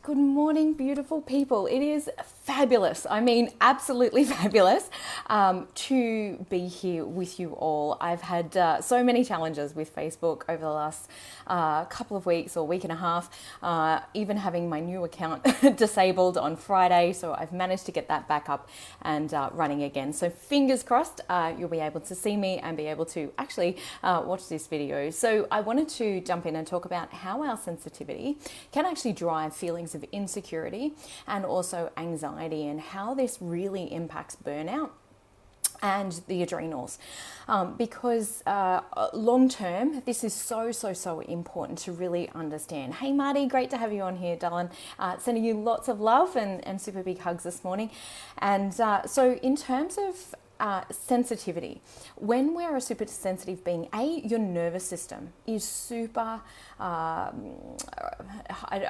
Good morning, beautiful people. It is fabulous. I mean, absolutely fabulous to be here with you all. I've had so many challenges with Facebook over the last couple of weeks or week and a half, even having my new account disabled on Friday. So I've managed to get that back up and running again. So fingers crossed, you'll be able to see me and be able to actually watch this video. So I wanted to jump in and talk about how our sensitivity can actually drive feelings of insecurity and also anxiety, and how this really impacts burnout and the adrenals, because long term this is so important to really understand. Hey Marty, great to have you on here, darling. Sending you lots of love and super big hugs this morning. And so in terms of sensitivity, when we're a super sensitive being, your nervous system is super, I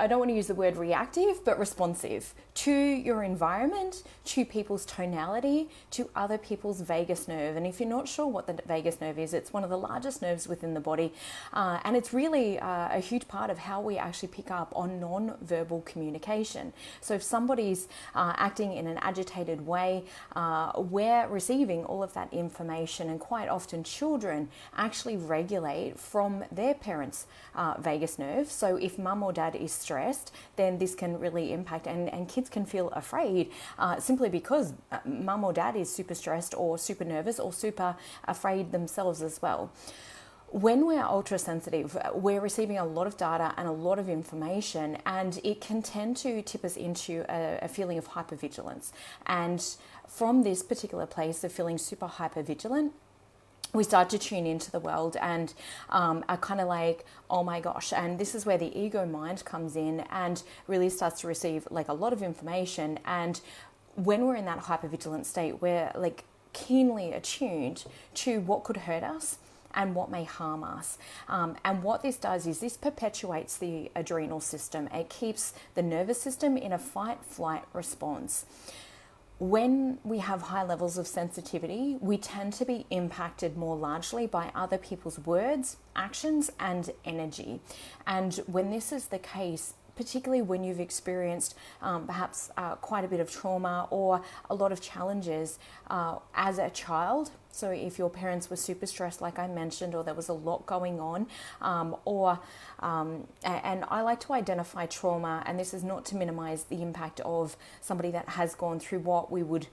don't want to use the word reactive, but responsive to your environment, to people's tonality, to other people's vagus nerve. And if you're not sure what the vagus nerve is, it's one of the largest nerves within the body. And it's really a huge part of how we actually pick up on non-verbal communication. So if somebody's acting in an agitated way, we're receiving all of that information, and quite often children actually regulate from their parents' vagus nerve. So if mum or dad is stressed, then this can really impact, and kids can feel afraid simply because mum or dad is super stressed or super nervous or super afraid themselves as well. When we're ultra sensitive, we're receiving a lot of data and a lot of information, and it can tend to tip us into a feeling of hypervigilance. And from this particular place of feeling super hypervigilant, we start to tune into the world and are kind of like, oh my gosh. And this is where the ego mind comes in and really starts to receive like a lot of information. And when we're in that hypervigilant state, we're like keenly attuned to what could hurt us and what may harm us. And what this does is this perpetuates the adrenal system. It keeps the nervous system in a fight-flight response. When we have high levels of sensitivity, we tend to be impacted more largely by other people's words, actions, and energy. And when this is the case, particularly when you've experienced perhaps quite a bit of trauma or a lot of challenges as a child. So if your parents were super stressed, like I mentioned, or there was a lot going on, and I like to identify trauma, and this is not to minimize the impact of somebody that has gone through what we would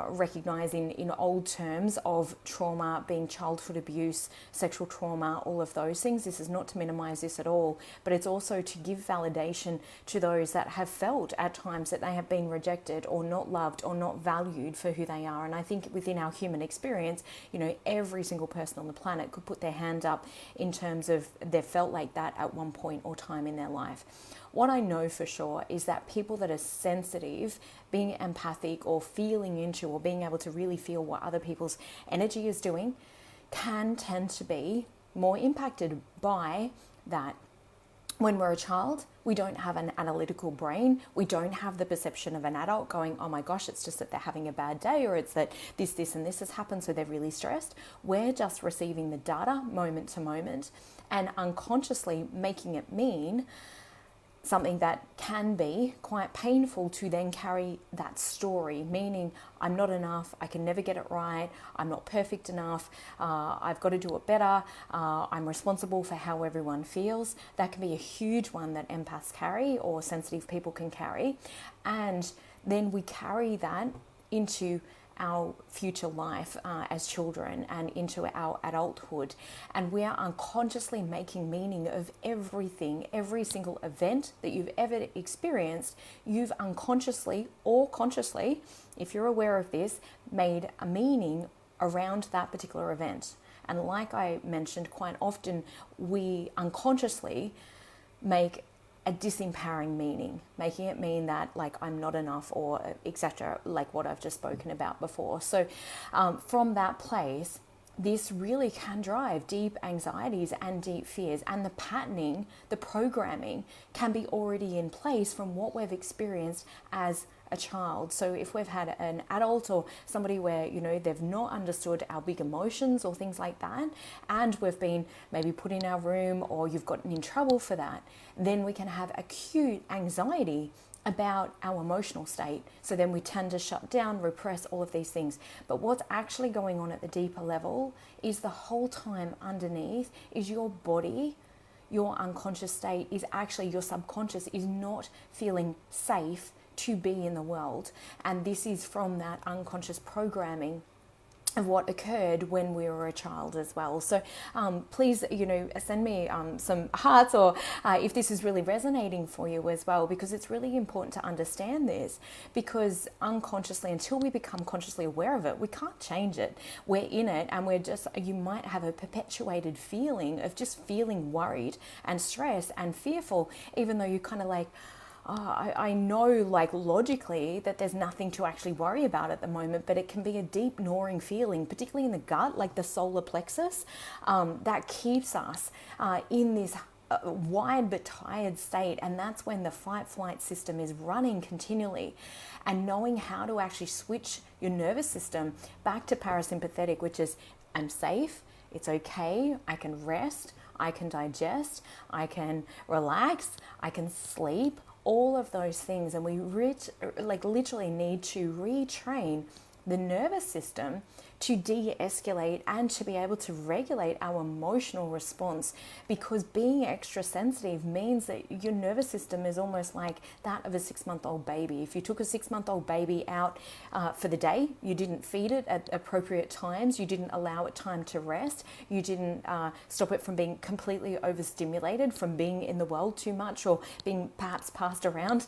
recognize in old terms of trauma being childhood abuse, sexual trauma, all of those things. This is not to minimize this at all, but it's also to give validation to those that have felt at times that they have been rejected or not loved or not valued for who they are. And I think within our human experience, you know, every single person on the planet could put their hand up in terms of they've felt like that at one point or time in their life. What I know for sure is that people that are sensitive, being empathic or feeling into or being able to really feel what other people's energy is doing, can tend to be more impacted by that. When we're a child, we don't have an analytical brain. We don't have the perception of an adult going, oh my gosh, it's just that they're having a bad day, or it's that this and this has happened, so they're really stressed. We're just receiving the data moment to moment and unconsciously making it mean something that can be quite painful to then carry that story, meaning I'm not enough, I can never get it right, I'm not perfect enough, I've got to do it better, I'm responsible for how everyone feels. That can be a huge one that empaths carry or sensitive people can carry. And then we carry that into our future life as children and into our adulthood, and we are unconsciously making meaning of everything. Every single event that you've ever experienced, you've unconsciously or consciously, if you're aware of this, made a meaning around that particular event. And like I mentioned, quite often we unconsciously make a disempowering meaning, making it mean that like I'm not enough or etc., like what I've just spoken about before. So from that place, this really can drive deep anxieties and deep fears. And the patterning, the programming can be already in place from what we've experienced as a child. So if we've had an adult or somebody where, you know, they've not understood our big emotions or things like that, and we've been maybe put in our room or you've gotten in trouble for that, then we can have acute anxiety about our emotional state. So then we tend to shut down, repress all of these things. But what's actually going on at the deeper level is the whole time underneath is your body, your unconscious state is actually, your subconscious is not feeling safe to be in the world. And this is from that unconscious programming of what occurred when we were a child as well. So please, you know, send me some hearts, or if this is really resonating for you as well, because it's really important to understand this, because unconsciously, until we become consciously aware of it, we can't change it. We're in it, and we're just, you might have a perpetuated feeling of just feeling worried and stressed and fearful, even though you kind of like, I know, like, logically that there's nothing to actually worry about at the moment, but it can be a deep gnawing feeling, particularly in the gut, like the solar plexus, that keeps us in this wide but tired state. And that's when the fight-flight system is running continually. And knowing how to actually switch your nervous system back to parasympathetic, which is, I'm safe, it's okay, I can rest, I can digest, I can relax, I can sleep, all of those things. And we literally need to retrain the nervous system to de-escalate and to be able to regulate our emotional response, because being extra sensitive means that your nervous system is almost like that of a 6-month-old baby. If you took a 6-month-old baby out for the day, you didn't feed it at appropriate times, you didn't allow it time to rest, you didn't stop it from being completely overstimulated, from being in the world too much, or being perhaps passed around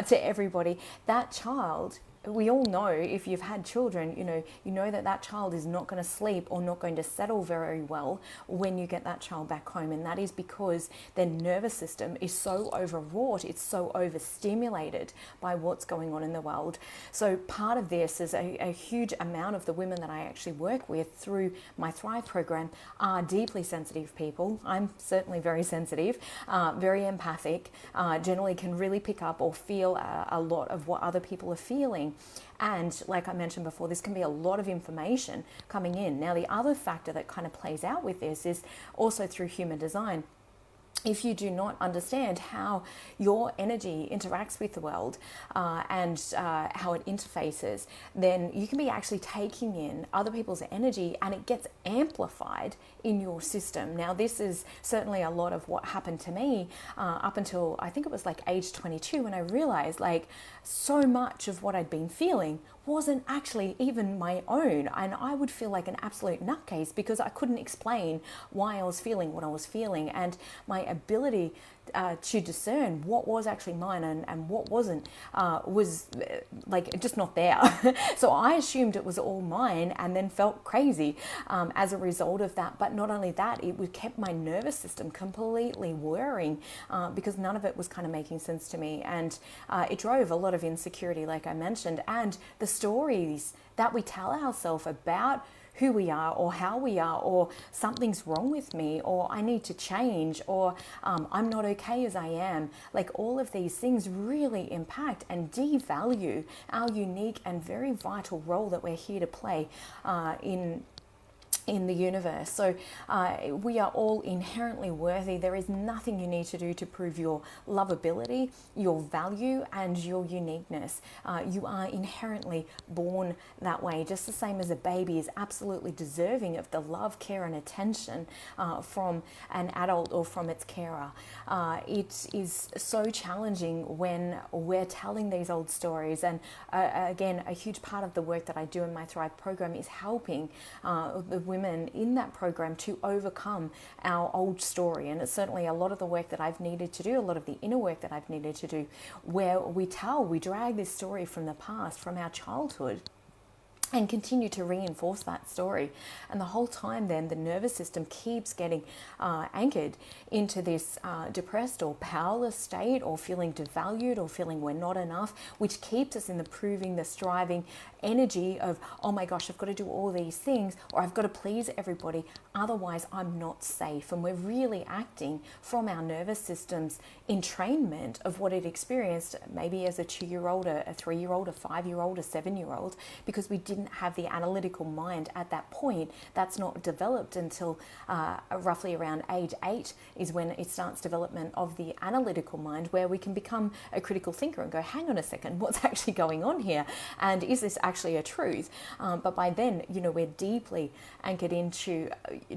to everybody, that child, we all know, if you've had children, you know that child is not going to sleep or not going to settle very well when you get that child back home. And that is because their nervous system is so overwrought, it's so overstimulated by what's going on in the world. So part of this is a huge amount of the women that I actually work with through my Thrive program are deeply sensitive people. I'm certainly very sensitive, very empathic, generally can really pick up or feel a lot of what other people are feeling. And like I mentioned before, this can be a lot of information coming in. Now, the other factor that kind of plays out with this is also through human design. If you do not understand how your energy interacts with the world and how it interfaces, then you can be actually taking in other people's energy and it gets amplified in your system. Now, this is certainly a lot of what happened to me up until I think it was like age 22, when I realized like so much of what I'd been feeling wasn't actually even my own. And I would feel like an absolute nutcase because I couldn't explain why I was feeling what I was feeling. And my ability to discern what was actually mine and what wasn't was like just not there. So I assumed it was all mine and then felt crazy as a result of that. But not only that, it kept my nervous system completely whirring because none of it was kind of making sense to me. And it drove a lot of insecurity, like I mentioned, and the stories that we tell ourselves about who we are or how we are, or something's wrong with me, or I need to change, or I'm not okay as I am. Like all of these things really impact and devalue our unique and very vital role that we're here to play in the universe. So we are all inherently worthy. There is nothing you need to do to prove your lovability, your value, and your uniqueness. You are inherently born that way, just the same as a baby is absolutely deserving of the love, care, and attention from an adult or from its carer. It is so challenging when we're telling these old stories. And again, a huge part of the work that I do in my Thrive program is helping the women in that program to overcome our old story. And it's certainly a lot of the work that I've needed to do, a lot of the inner work that I've needed to do, where we drag this story from the past, from our childhood, and continue to reinforce that story. And the whole time then the nervous system keeps getting anchored into this depressed or powerless state, or feeling devalued, or feeling we're not enough, which keeps us in the proving, the striving energy of, oh my gosh, I've got to do all these things, or I've got to please everybody, otherwise I'm not safe. And we're really acting from our nervous system's entrainment of what it experienced, maybe as a 2-year-old, a 3-year-old, a 5-year-old, a 7-year-old, because we didn't have the analytical mind at that point. That's not developed until roughly around age 8 is when it starts development of the analytical mind, where we can become a critical thinker and go, hang on a second, what's actually going on here? And is this actually a truth? But by then, we're deeply anchored into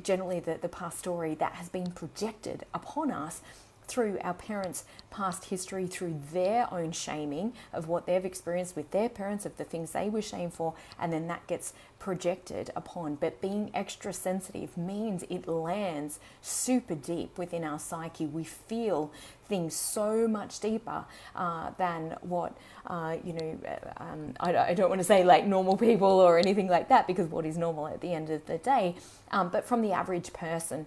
generally the past story that has been projected upon us through our parents' past history, through their own shaming of what they've experienced with their parents, of the things they were shamed for, and then that gets projected upon. But being extra sensitive means it lands super deep within our psyche. We feel things so much deeper than what, I don't want to say like normal people or anything like that, because what is normal at the end of the day, but from the average person,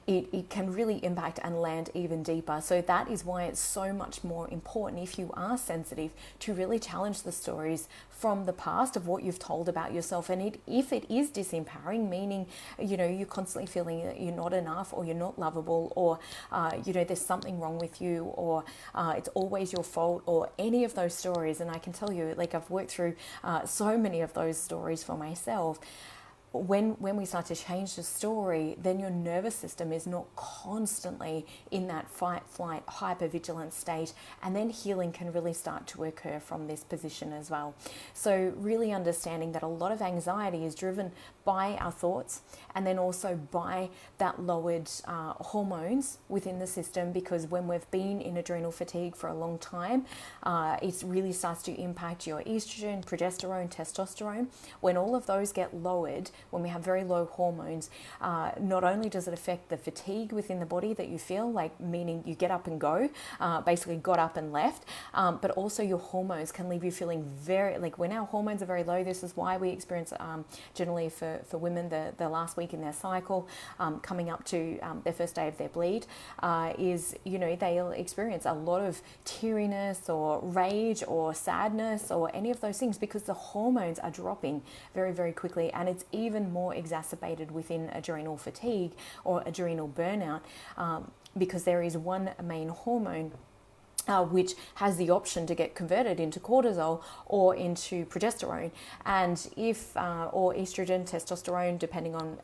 it can really impact and land even deeper. So that is why it's so much more important, if you are sensitive, to really challenge the stories from the past of what you've told about yourself. And if it is disempowering, meaning, you're constantly feeling that you're not enough, or you're not lovable, or, there's something wrong with you, or it's always your fault, or any of those stories. And I can tell you, like, I've worked through so many of those stories for myself. When we start to change the story, then your nervous system is not constantly in that fight, flight, hypervigilant state, and then healing can really start to occur from this position as well. So really understanding that a lot of anxiety is driven by our thoughts, and then also by that lowered hormones within the system, because when we've been in adrenal fatigue for a long time, it really starts to impact your estrogen, progesterone, testosterone. When all of those get lowered, when we have very low hormones, not only does it affect the fatigue within the body that you feel, like meaning you get up and go, basically got up and left, but also your hormones can leave you feeling very, like when our hormones are very low, this is why we experience generally for women the last week in their cycle, coming up to their first day of their bleed, is, they'll experience a lot of teariness or rage or sadness or any of those things, because the hormones are dropping very, very quickly. And it's even more exacerbated within adrenal fatigue or adrenal burnout, because there is one main hormone which has the option to get converted into cortisol or into progesterone, and if or estrogen, testosterone, depending on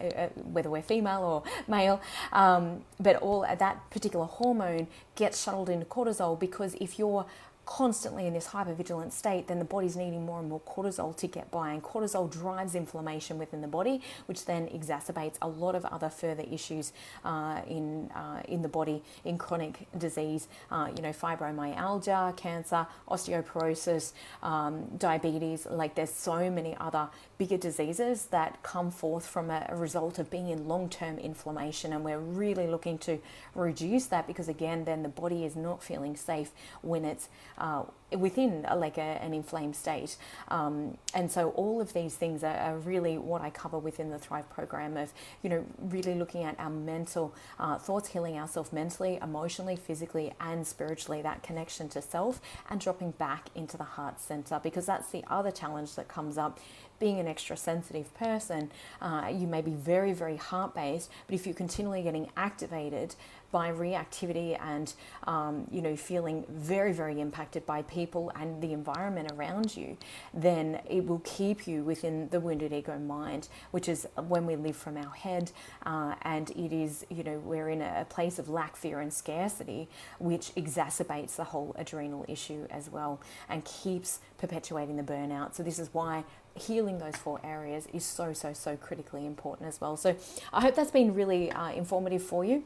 whether we're female or male, but all that particular hormone gets shuttled into cortisol, because if you're constantly in this hypervigilant state, then the body's needing more and more cortisol to get by, and cortisol drives inflammation within the body, which then exacerbates a lot of other further issues in the body, in chronic disease, fibromyalgia, cancer, osteoporosis, diabetes. Like, there's so many other bigger diseases that come forth from a result of being in long-term inflammation, and we're really looking to reduce that, because again, then the body is not feeling safe when it's within an inflamed state. And so all of these things are really what I cover within the Thrive program of, really looking at our mental thoughts, healing ourselves mentally, emotionally, physically, and spiritually, that connection to self, and dropping back into the heart center, because that's the other challenge that comes up. Being an extra sensitive person, you may be very, very heart-based, but if you're continually getting activated by reactivity and, feeling very, very impacted by people and the environment around you, then it will keep you within the wounded ego mind, which is when we live from our head, and it is, we're in a place of lack, fear, and scarcity, which exacerbates the whole adrenal issue as well, and keeps perpetuating the burnout. So this is why healing those 4 areas is so, so, so critically important as well. So I hope that's been really informative for you.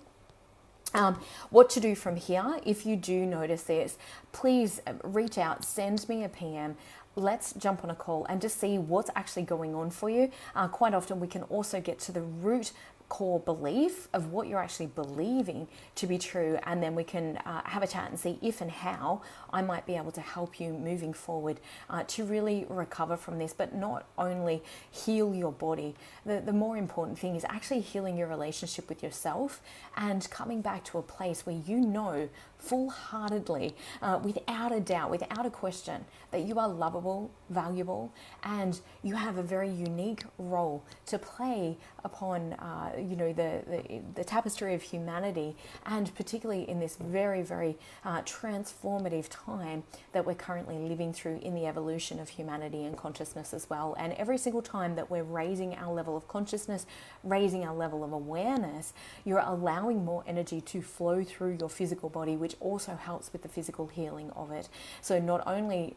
What to do from here, if you do notice this, please reach out, send me a PM. Let's jump on a call and just see what's actually going on for you. Quite often we can also get to the root core belief of what you're actually believing to be true, and then we can have a chat and see if and how I might be able to help you moving forward to really recover from this, but not only heal your body. The more important thing is actually healing your relationship with yourself and coming back to a place where you know full-heartedly, without a doubt, without a question, that you are lovable, valuable, and you have a very unique role to play upon, the tapestry of humanity, and particularly in this very, very transformative time that we're currently living through in the evolution of humanity and consciousness as well. And every single time that we're raising our level of consciousness, raising our level of awareness, you're allowing more energy to flow through your physical body, which also helps with the physical healing of it. So not only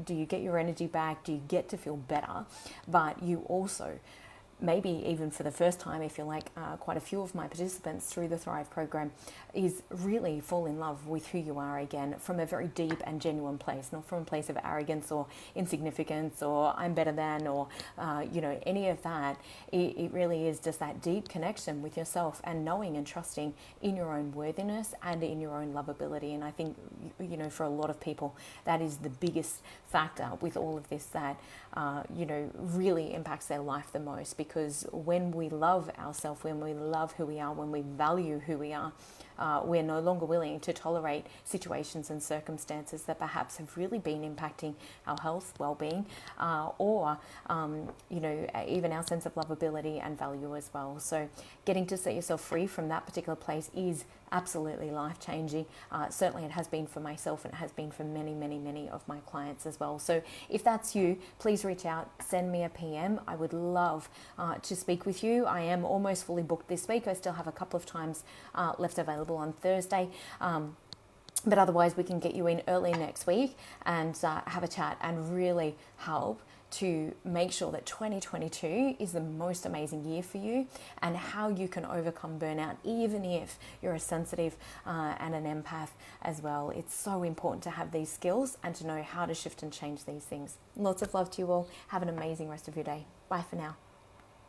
do you get your energy back, do you get to feel better, but you also, maybe even for the first time, if you're like quite a few of my participants through the Thrive program, is really fall in love with who you are again from a very deep and genuine place, not from a place of arrogance or insignificance or I'm better than or, any of that. It really is just that deep connection with yourself and knowing and trusting in your own worthiness and in your own lovability. And I think, for a lot of people, that is the biggest factor with all of this that, really impacts their life the most. Because when we love ourselves, when we love who we are, when we value who we are, we're no longer willing to tolerate situations and circumstances that perhaps have really been impacting our health, well-being, or even our sense of lovability and value as well. So getting to set yourself free from that particular place is absolutely life-changing. Certainly it has been for myself, and it has been for many, many, many of my clients as well. So if that's you, please reach out, send me a PM. I would love to speak with you. I am almost fully booked this week. I still have a couple of times left available on Thursday. But otherwise we can get you in early next week and have a chat and really help to make sure that 2022 is the most amazing year for you, and how you can overcome burnout, even if you're a sensitive and an empath as well. It's so important to have these skills and to know how to shift and change these things. Lots of love to you all. Have an amazing rest of your day. Bye for now.